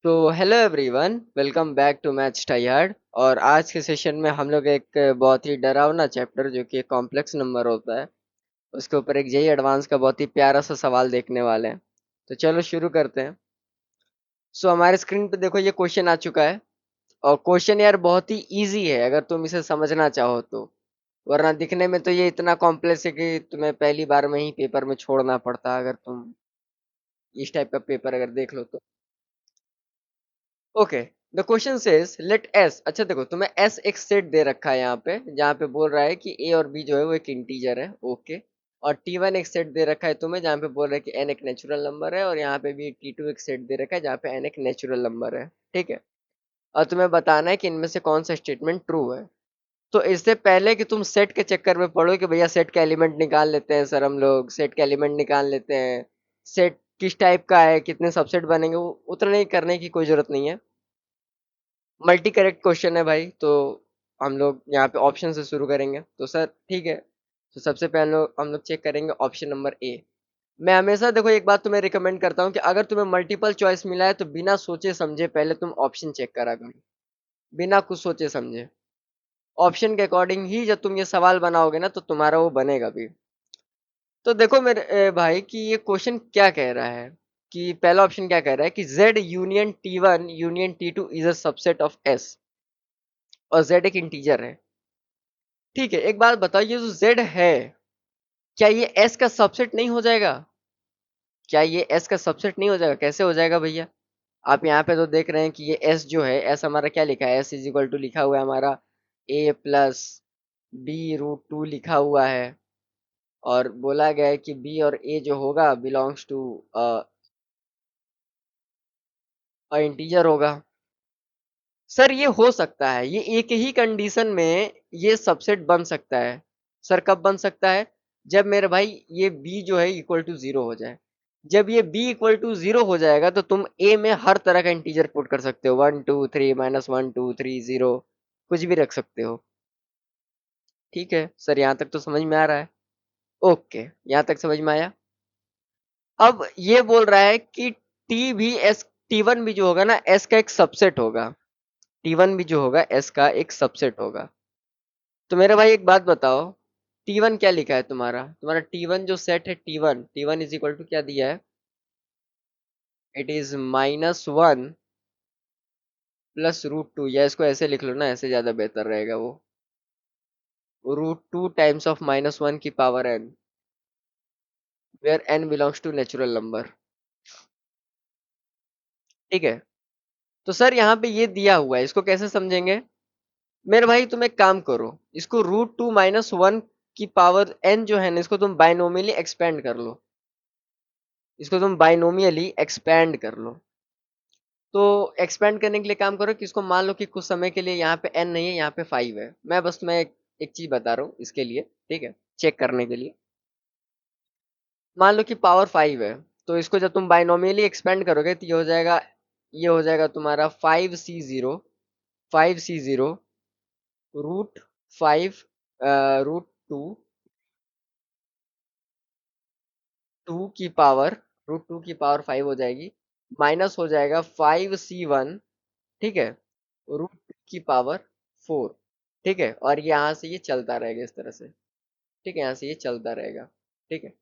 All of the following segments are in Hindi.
तो hello everyone, welcome back to maths टाइयार्ड। और आज के सेशन में हम लोग एक बहुत ही डरावना चैप्टर जो कि कॉम्प्लेक्स नंबर होता है उसके ऊपर एक जेई एडवांस का बहुत ही प्यारा सा सवाल देखने वाले हैं। तो चलो शुरू करते हैं। सो हमारे स्क्रीन पे देखो, ये क्वेश्चन आ चुका है। और क्वेश्चन यार बहुत ही इजी है अगर तुम इसे समझना चाहो तो। वरना दिखने में तो ये इतना कॉम्प्लेक्स है कि तुम्हें पहली बार में ही पेपर में छोड़ना पड़ता अगर तुम इस टाइप का पेपर अगर देख लो तो। Okay, the question says late S. अच्छा देखो, तुम्हें एस एक सेट दे रखा है यहाँ पे, जहाँ पे बोल रहा है कि ए और बी जो है वो एक इंटीजर है। ओके। और टी वन एक सेट दे रखा है तुम्हें, जहाँ पे बोल रहा है कि एन एक नेचुरल नंबर है। और यहाँ पे भी टी टू एक सेट दे रखा है जहाँ पे एन एक नेचुरल नंबर है। ठीक है। और तुम्हें बताना है कि इनमें से कौन सा स्टेटमेंट ट्रू है। तो इससे पहले कि तुम सेट के चक्कर में पड़ो कि भैया सेट का एलिमेंट निकाल लेते हैं सर, हम लोग सेट का एलिमेंट निकाल लेते हैं, सेट किस टाइप का है, कितने सबसेट बनेंगे, उतना नहीं करने की कोई जरूरत नहीं है। मल्टी करेक्ट क्वेश्चन है भाई, तो हम लोग यहाँ पे ऑप्शन से शुरू करेंगे। तो सर ठीक है, तो सबसे पहले हम लोग चेक करेंगे ऑप्शन नंबर ए। मैं हमेशा देखो एक बात तुम्हें रिकमेंड करता हूँ कि अगर तुम्हें मल्टीपल चॉइस मिला है तो बिना सोचे समझे पहले तुम ऑप्शन चेक करा करो, बिना कुछ सोचे समझे। ऑप्शन के अकॉर्डिंग ही जब तुम ये सवाल बनाओगे ना तो तुम्हारा वो बनेगा भी। तो देखो मेरे भाई कि ये क्वेश्चन क्या कह रहा है, कि पहला ऑप्शन क्या कह रहा है कि Z union T1 union T2 is a subset of S। और Z एक इंटीजर है। ठीक है, एक बात बताओ, ये जो Z है क्या ये S का सबसेट नहीं हो जाएगा? क्या ये S का सबसेट नहीं हो जाएगा? कैसे हो जाएगा भैया? आप यहाँ पे तो देख रहे हैं कि ये S जो है, S हमारा क्या लिखा है, S इज इक्वल टू लिखा हुआ है हमारा A plus B root two लिखा हुआ है। और बोला गया है कि B और A जो होगा बिलोंग्स टू इंटीजर होगा। सर ये हो सकता है, ये एक ही कंडीशन में ये सबसेट बन सकता है। सर कब बन सकता है? जब मेरे भाई ये b जो है इक्वल टू जीरो हो जाए। जब ये b इक्वल टू जीरो हो जाएगा तो तुम a में हर तरह का इंटीजर पुट कर सकते हो, 1 2 3 -1 2 3 0, कुछ भी रख सकते हो। ठीक है सर, यहाँ तक तो समझ में आ रहा है। ओके, यहाँ तक समझ में आया। अब ये बोल रहा है कि टी भी एस, टी वन भी जो होगा ना एस का एक सबसेट होगा। टी वन भी जो होगा एस का एक सबसेट होगा। तो मेरे भाई एक बात बताओ, टी वन क्या लिखा है तुम्हारा? तुम्हारा टी वन जो सेट है, T one is equal to क्या दिया है? It is -1 plus root two, या इसको ऐसे लिख लो ना, ऐसे ज्यादा बेहतर रहेगा वो। रूट टू टाइम्स ऑफ -1 की power N, where N belongs to natural number. ठीक है। तो सर यहाँ पे ये दिया हुआ है, इसको कैसे समझेंगे? मेरे भाई तुम एक काम करो, इसको रूट 2 - 1 की पावर एन जो है ना, इसको तुम बाइनोमियली एक्सपेंड कर लो। इसको तुम बाइनोमियली एक्सपेंड कर लो। तो एक्सपेंड करने के लिए काम करो कि इसको मान लो कि कुछ समय के लिए यहाँ पे n नहीं है, यहाँ पे 5 है। मैं बस तुम्हें एक चीज बता रहा हूँ इसके लिए, ठीक है, चेक करने के लिए। मान लो कि पावर 5 है, तो इसको जब तुम बाइनोमियली एक्सपेंड करोगे तो ये हो जाएगा तुम्हारा 5c0, 5c0 root 5 root two, two की पावर रूट टू की पावर 5 हो जाएगी, माइनस हो जाएगा 5c1, ठीक है, रूट टू की पावर 4। ठीक है, और यहाँ से ये चलता रहेगा इस तरह से। ठीक है, यहाँ से ये चलता रहेगा। ठीक है।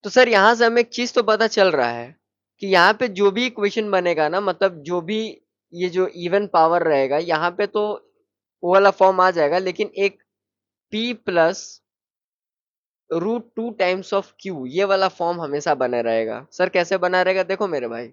तो सर यहाँ से हमें एक चीज तो पता चल रहा है कि यहाँ पे जो भी इक्वेशन बनेगा ना, मतलब जो भी ये जो इवन पावर रहेगा यहाँ पे, तो वो वाला फॉर्म आ जाएगा, लेकिन एक p plus root 2 times of q, ये वाला फॉर्म हमेशा बना रहेगा। सर कैसे बना रहेगा? देखो मेरे भाई,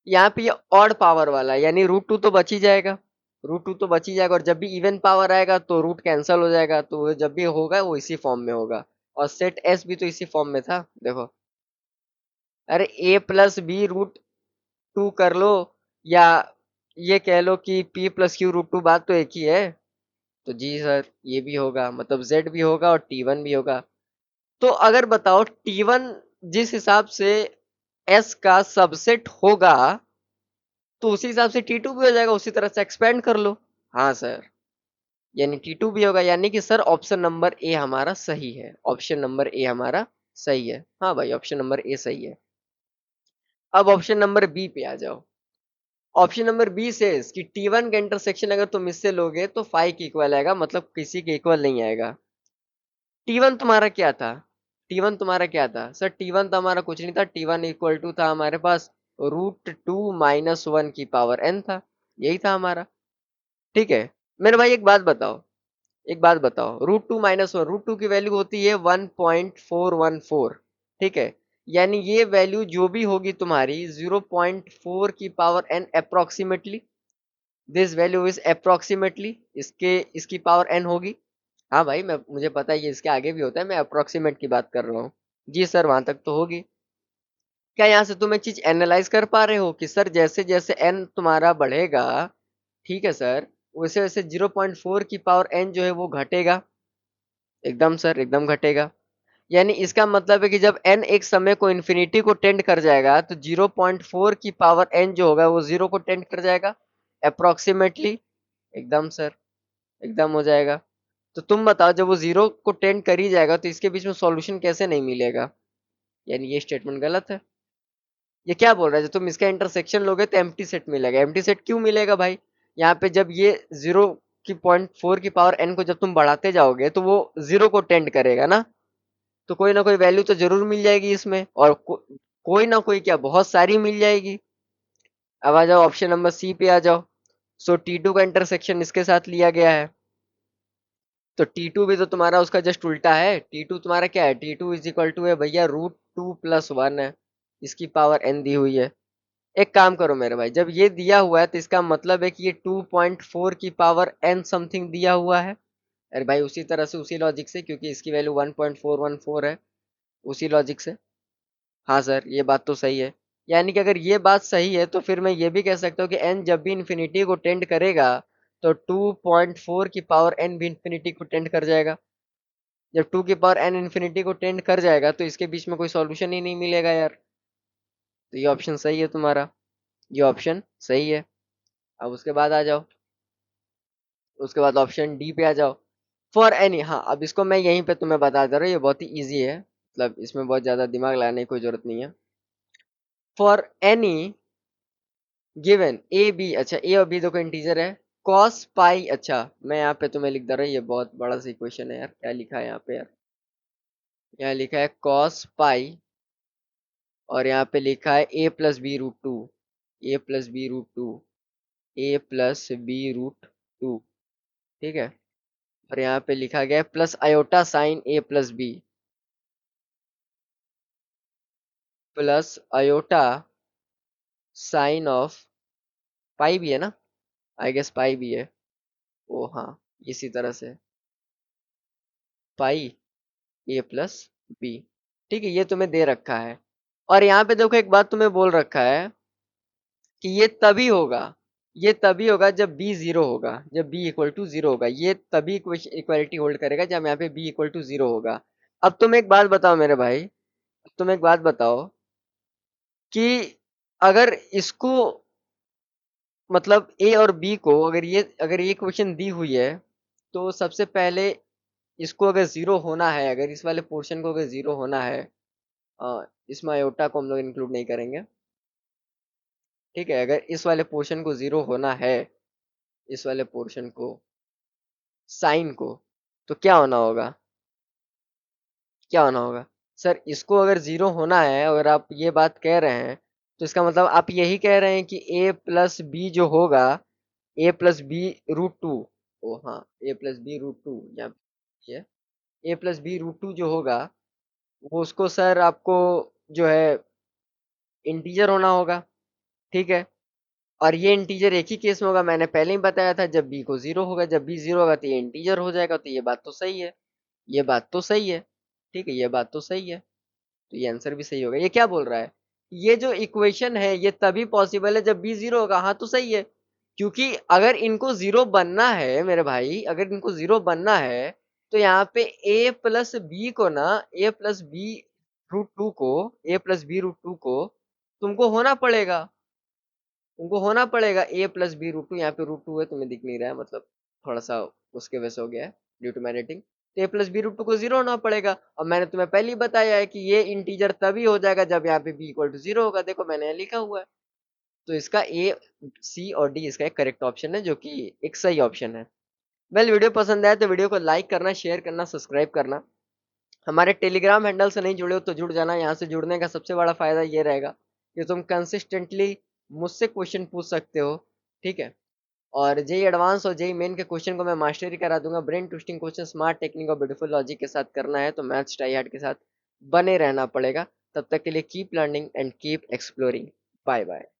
यहाँ पे ये ऑड पावर वाला है, यानी रूट टू तो बच ही जाएगा। रूट टू तो बच ही जाएगा, और जब भी इवन पावर आएगा तो रूट कैंसल हो जाएगा, तो वो जब भी होगा वो इसी फॉर्म में होगा। और सेट एस भी तो इसी फॉर्म में था, देखो। अरे A plus B root two कर लो, या ये कह लो कि P plus Q root two, बात तो एक ही है। तो जी सर, ये भी होगा, मतलब जेड भी होगा और टी वन भी होगा। तो अगर बताओ टी वन जिस हिसाब से एस का सबसेट होगा, तो उसी हिसाब से टी टू भी हो जाएगा, उसी तरह से एक्सपेंड कर लो। हाँ सर, यानी टी टू भी होगा, यानी कि सर ऑप्शन नंबर ए हमारा सही है। ऑप्शन नंबर ए हमारा सही है। हाँ भाई, ऑप्शन नंबर ए सही है। अब ऑप्शन नंबर बी पे आ जाओ। ऑप्शन नंबर बी से कि T1 का इंटरसेक्शन अगर तुम इससे लोगे तो 5 के इक्वल आएगा, मतलब किसी के इक्वल नहीं आएगा। T1 तुम्हारा क्या था? T1 तुम्हारा क्या था सर? T1 तो हमारा कुछ नहीं था। T1 इक्वल टू था हमारे पास √2 - 1 की पावर n था। यही था हमारा। ठीक है। मेरे भाई एक बात बताओ, एक बात बताओ, √2 - 1, √2 की वैल्यू होती है 1.414। ठीक है। यानी ये वैल्यू जो भी होगी तुम्हारी 0.4 की power n approximately, this value is approximately, इसकी पावर n होगी। हाँ भाई, मैं मुझे पता है ये इसके आगे भी होता है, मैं अप्रोक्सीमेट की बात कर रहा हूँ। जी सर, वहां तक तो होगी। क्या यहाँ से तुम एक चीज एनालाइज कर पा रहे हो कि सर जैसे जैसे n तुम्हारा बढ़ेगा, ठीक है सर, वैसे वैसे 0.4 की पावर n जो है वो घटेगा? एकदम सर, एकदम घटेगा। यानी इसका मतलब है कि जब n एक समय को इन्फिनिटी को टेंड कर जाएगा तो 0.4 की पावर n जो होगा वो जीरो को टेंड कर जाएगा अप्रोक्सीमेटली। एकदम सर, एकदम हो जाएगा। तो तुम बताओ, जब वो जीरो को टेंड कर ही जाएगा तो इसके बीच में सॉल्यूशन कैसे नहीं मिलेगा? यानी ये स्टेटमेंट गलत है। ये क्या बोल रहा है, जब तुम इसका इंटरसेक्शन लोगे तो एम्प्टी सेट मिलेगा। एम्प्टी सेट क्यों मिलेगा भाई? यहाँ पे जब ये 0.4 की पावर n को जब तुम बढ़ाते जाओगे तो वो जीरो को टेंड करेगा ना, तो कोई ना कोई वैल्यू तो जरूर मिल जाएगी इसमें, और कोई ना कोई क्या, बहुत सारी मिल जाएगी। अब आ जाओ ऑप्शन नंबर सी पे आ जाओ। सो T2 का इंटरसेक्शन इसके साथ लिया गया है, तो T2 भी तो तुम्हारा उसका जस्ट उल्टा है। T2 तुम्हारा क्या है? T2 इज इक्वल टू है भैया √2 + 1 है, इसकी पावर n दी हुई है। एक काम करो मेरे भाई, जब ये दिया हुआ है तो इसका मतलब है कि ये 2.4 की पावर n समथिंग दिया हुआ है। अरे भाई उसी तरह से, उसी लॉजिक से, क्योंकि इसकी वैल्यू 1.414 है, उसी लॉजिक से। हाँ सर, ये बात तो सही है। यानी कि अगर ये बात सही है तो फिर मैं ये भी कह सकता हूँ कि n जब भी इन्फिनिटी को टेंड करेगा तो 2.4 की पावर n भी इन्फिनिटी को टेंड कर जाएगा। जब 2 की पावर n इन्फिनिटी को टेंड कर जाएगा तो इसके बीच में कोई सॉल्यूशन ही नहीं मिलेगा यार। तो ये ऑप्शन सही है तुम्हारा, ये ऑप्शन सही है। अब उसके बाद आ जाओ, उसके बाद ऑप्शन डी पे आ जाओ। फॉर एनी, हाँ अब इसको मैं यहीं पे तुम्हें बता दे रहा हूँ, ये बहुत ही इजी है, मतलब इसमें बहुत ज्यादा दिमाग लगाने की कोई जरूरत नहीं है। For any given A B, अच्छा ए और बी दो का इंटीजर है, कॉस पाई, अच्छा मैं यहाँ पे तुम्हें लिख दे रहा हूँ, ये बहुत बड़ा सा इक्वेशन है यार, क्या लिखा है यहाँ पे यार? यहाँ लिखा है कॉस पाई, और यहाँ पे लिखा है a + b√2, a + b√2, a + b√2। ठीक है। और यहाँ पे लिखा गया है plus iota sine a + b, plus iota sine of pi भी है ना, आई गेस पाई भी है। ओ हाँ, इसी तरह से पाई a + b। ठीक है, ये तुम्हें दे रखा है। और यहाँ पे देखो एक बात तुम्हें बोल रखा है कि ये तभी होगा जब b जीरो होगा, जब b इक्वल टू जीरो होगा, ये तभी इक्वलिटी होल्ड करेगा जब यहाँ पे b इक्वल टू जीरो होगा। अब तुम एक बात बताओ मेरे भाई, तुम एक बात बताओ कि अगर इसको, मतलब a और b को, अगर ये क्वेश्चन दी हुई है तो सबसे पहले इसको अगर जीरो होना है, अगर इस वाले पोर्शन को अगर जीरो होना है, इसमें आयोटा को हम लोग इंक्लूड नहीं करेंगे। ठीक है, अगर इस वाले पोर्शन को जीरो होना है, इस वाले पोर्शन को, साइन को, तो क्या होना होगा? क्या होना होगा सर? इसको अगर जीरो होना है, अगर आप ये बात कह रहे हैं, तो इसका मतलब आप यही कह रहे हैं कि a + b जो होगा, a + b√2, ओ हाँ, a + b√2, यहाँ ये a + b√2 जो होगा, वो उसको सर आपको जो है इंटीजर होना होगा। ठीक है। और ये इंटीजर एक ही केस में होगा, मैंने पहले ही बताया था, जब b को जीरो होगा, जब b जीरो होगा तो ये इंटीजर हो जाएगा। तो ये बात तो सही है, ये बात तो सही है। ठीक है, ये बात तो सही है, तो ये आंसर भी सही होगा। ये क्या बोल रहा है? ये जो इक्वेशन है ये तभी पॉसिबल है जब b जीरो होगा। हाँ तो सही है, क्योंकि अगर इनको जीरो बनना है मेरे भाई, अगर इनको जीरो बनना है तो यहाँ पे a + b को ना, a + b√2 को तुमको होना पड़ेगा, तुमको होना पड़ेगा a + b√2। यहाँ पे √2 है, तुम्हें दिख नहीं रहा है, मतलब थोड़ा सा उसके वजह से हो गया है, ड्यू टू माय राइटिंग। तो A plus B root two को जीरो होना पड़ेगा। और मैंने तुम्हें पहले ही बताया है कि ये इंटीजर तभी हो जाएगा जब यहाँ पे बी इक्वल टू जीरो होगा। देखो मैंने यहाँ लिखा हुआ है। तो इसका ए, सी और डी इसका एक करेक्ट ऑप्शन है, जो कि एक सही ऑप्शन है। वेल, वीडियो पसंद आया तो वीडियो को लाइक करना, शेयर करना, सब्सक्राइब करना। हमारे टेलीग्राम हैंडल से नहीं जुड़े हो तो जुड़ जाना। यहाँ से जुड़ने का सबसे बड़ा फायदा ये रहेगा कि तुम कंसिस्टेंटली मुझसे क्वेश्चन पूछ सकते हो, ठीक है। और जेई एडवांस और जेई मेन के क्वेश्चन को मैं मास्टरी करा दूंगा। Brain twisting question smart technique और ब्यूटीफुल लॉजिक के साथ करना है तो मैथ्स ट्राई हार्ड के साथ बने रहना पड़ेगा। तब तक के लिए keep learning and keep exploring. Bye bye.